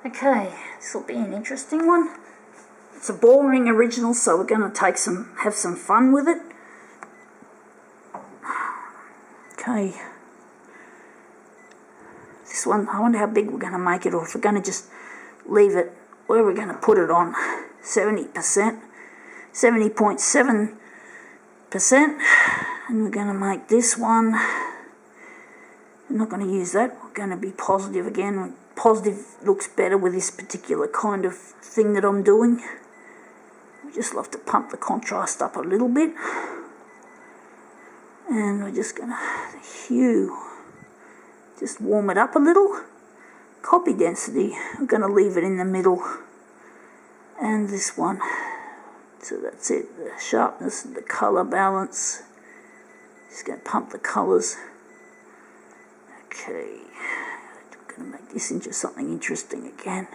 Okay, this will be an interesting one. It's a boring original, so we're going to have some fun with it. Okay. This one, I wonder how big we're going to make it, or if we're going to just leave it, where we're going to put it on, 70%, 70.7%, and we're going to make this one, I'm not going to use that, we're going to be positive again. Positive looks better with this particular kind of thing that I'm doing. We just love to pump the contrast up a little bit, and we're just going to hue, just warm it up a little. Copy density, I'm going to leave it in the middle, and this one, so that's it, the sharpness and the colour balance, just going to pump the colours. Okay, I'm going to make this into something interesting again.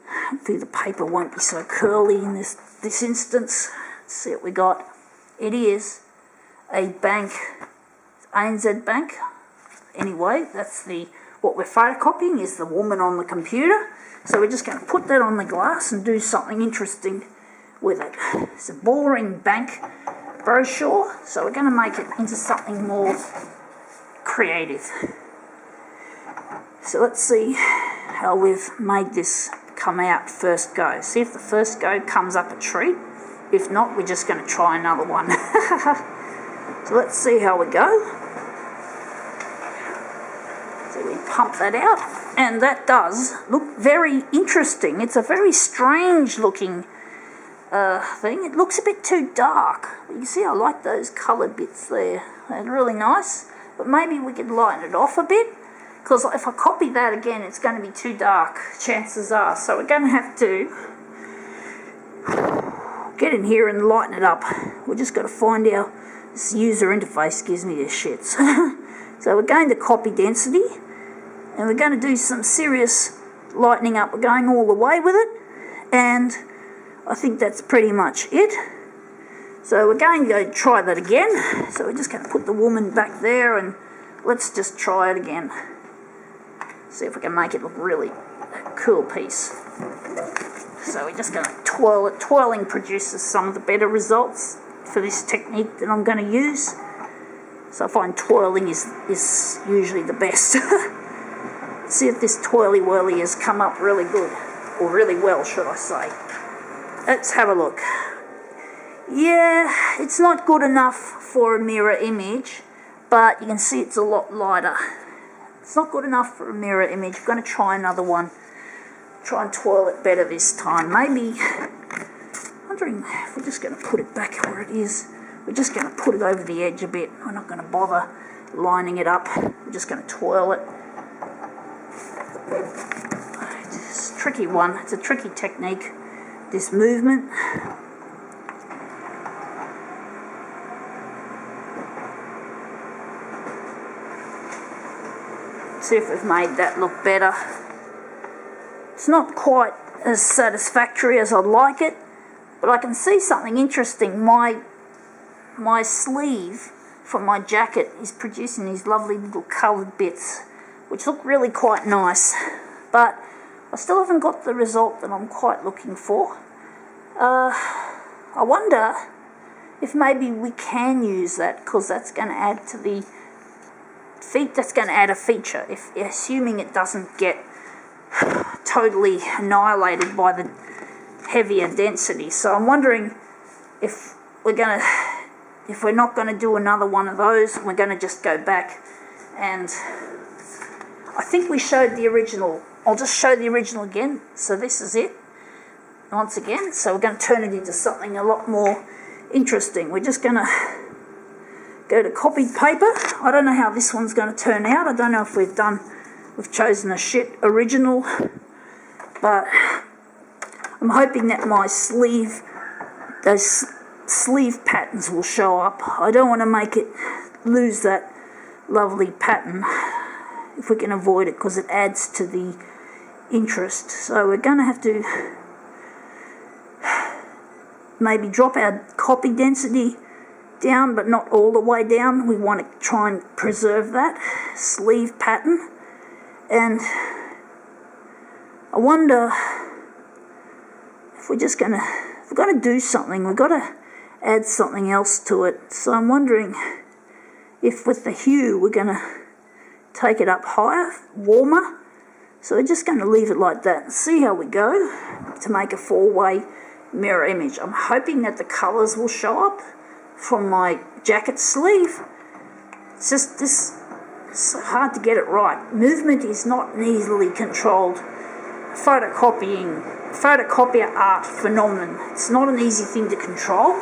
Hopefully the paper won't be so curly in this instance. Let's see what we got. It is a bank, ANZ Bank. Anyway, that's what we're photocopying is the woman on the computer. So we're just going to put that on the glass and do something interesting with it. It's a boring bank brochure, so we're going to make it into something more creative. So let's see how we've made this come out first go. See if the first go comes up a treat. If not, we're just going to try another one. So let's see how we go. So we pump that out, and that does look very interesting. It's a very strange looking thing. It looks a bit too dark. But you see, I like those coloured bits there. They're really nice. But maybe we could lighten it off a bit, because if I copy that again, it's going to be too dark, chances are. So we're going to have to get in here and lighten it up. We're just got to find this user interface gives me the shits. So we're going to copy density, and we're going to do some serious lightening up. We're going all the way with it, and I think that's pretty much it. So we're going to go try that again. So we're just going to put the woman back there, and let's just try it again. See if we can make it look really a cool piece. So we're just going to twirl it. Twirling produces some of the better results for this technique that I'm going to use. So I find twirling is usually the best. See if this twirly-whirly has come up really good, or really well, should I say. Let's have a look. Yeah, it's not good enough for a mirror image, but you can see it's a lot lighter. It's not good enough for a mirror image. I'm going to try another one. Try and twirl it better this time. Maybe, wondering if we're just going to put it back where it is. We're just going to put it over the edge a bit. We're not going to bother lining it up. We're just going to twirl it. It's a tricky one. It's a tricky technique, this movement. See if we've made that look better. It's not quite as satisfactory as I'd like it, but I can see something interesting. My sleeve from my jacket is producing these lovely little coloured bits, which look really quite nice, but I still haven't got the result that I'm quite looking for. I wonder if maybe we can use that, because that's going to add to the that's going to add a feature, if assuming it doesn't get totally annihilated by the heavier density. So I'm wondering if we're not going to do another one of those, we're going to just go back, and I think we showed the original. I'll just show the original again. So this is it once again. So we're going to turn it into something a lot more interesting. We're just going to go to copied paper. I don't know how this one's going to turn out. I don't know if we've chosen a shit original, but I'm hoping that my those sleeve patterns will show up. I don't want to make it lose that lovely pattern if we can avoid it, because it adds to the interest. So we're going to have to maybe drop our copy density down, but not all the way down. We want to try and preserve that sleeve pattern, and I wonder if we're going to do something, we've got to add something else to it. So I'm wondering if with the hue we're going to take it up higher, warmer. So we're just going to leave it like that and see how we go to make a 4-way mirror image. I'm hoping that the colours will show up from my jacket sleeve. It's just it's hard to get it right. Movement is not easily controlled. Photocopier art phenomenon. It's not an easy thing to control.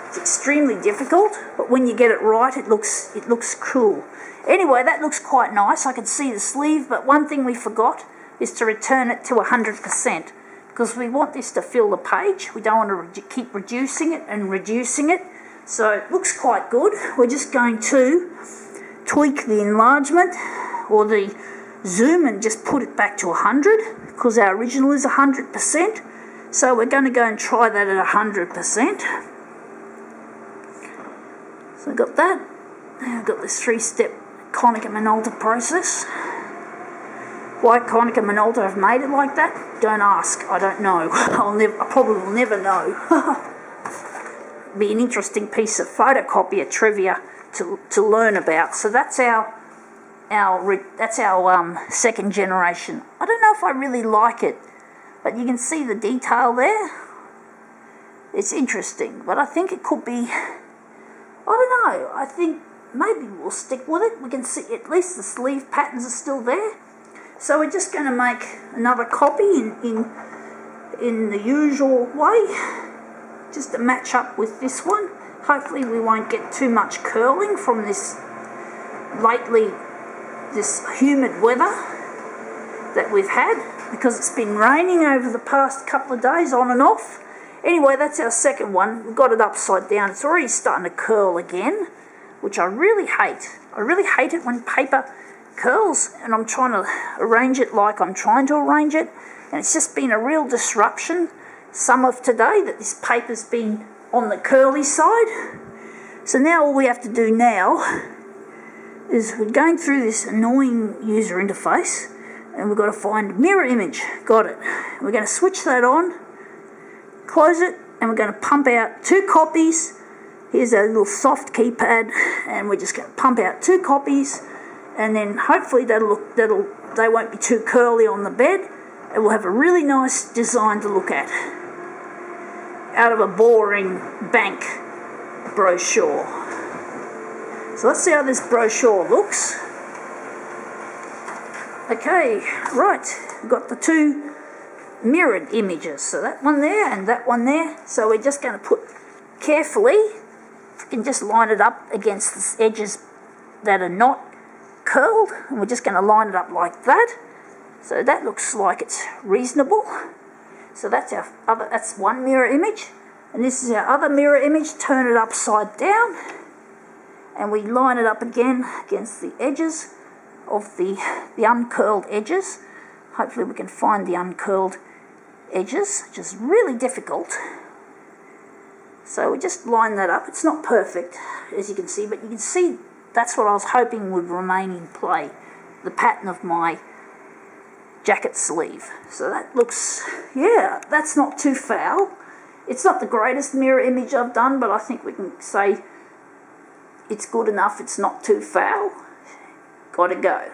It's extremely difficult, but when you get it right, it looks cool. Anyway, that looks quite nice. I can see the sleeve, but one thing we forgot is to return it to 100% because we want this to fill the page. We don't want to keep reducing it and reducing it. So it looks quite good. We're just going to tweak the enlargement or the zoom and just put it back to 100 because our original is 100%. So we're going to go and try that at 100%. So I've got that. Now I've got this 3-step Konica Minolta process. Why Konica Minolta have made it like that? Don't ask. I don't know. I probably will never know. Be an interesting piece of photocopier trivia to learn about. So that's our second generation. I don't know if I really like it, but you can see the detail there. It's interesting, but I think it could be. I don't know. I think maybe we'll stick with it. We can see at least the sleeve patterns are still there. So we're just going to make another copy in the usual way, just to match up with this one. Hopefully we won't get too much curling from this humid weather that we've had because it's been raining over the past couple of days on and off. Anyway, that's our second one. We've got it upside down. It's already starting to curl again, which I really hate. I really hate it when paper curls and I'm trying to arrange it like I'm trying to arrange it, and it's just been a real disruption some of today that this paper's been on the curly side. So now all we have to do now is we're going through this annoying user interface and we've got to find mirror image. Got it. We're going to switch that on, close it, and we're going to pump out 2 copies. Here's a little soft keypad and we're just going to pump out 2 copies, and then hopefully they won't be too curly on the bed and we'll have a really nice design to look at out of a boring bank brochure. So let's see how this brochure looks. Okay, right, we've got the 2 mirrored images, so that one there and that one there. So we're just going to put carefully, you can just line it up against the edges that are not curled, and we're just going to line it up like that. So that looks like it's reasonable. So that's that's one mirror image, and this is our other mirror image. Turn it upside down, and we line it up again against the edges of the uncurled edges. Hopefully we can find the uncurled edges, which is really difficult. So we just line that up. It's not perfect, as you can see, but you can see that's what I was hoping would remain in play, the pattern of my jacket sleeve. So that looks, yeah, that's not too foul. It's not the greatest mirror image I've done, but I think we can say it's good enough. It's not too foul. Gotta go.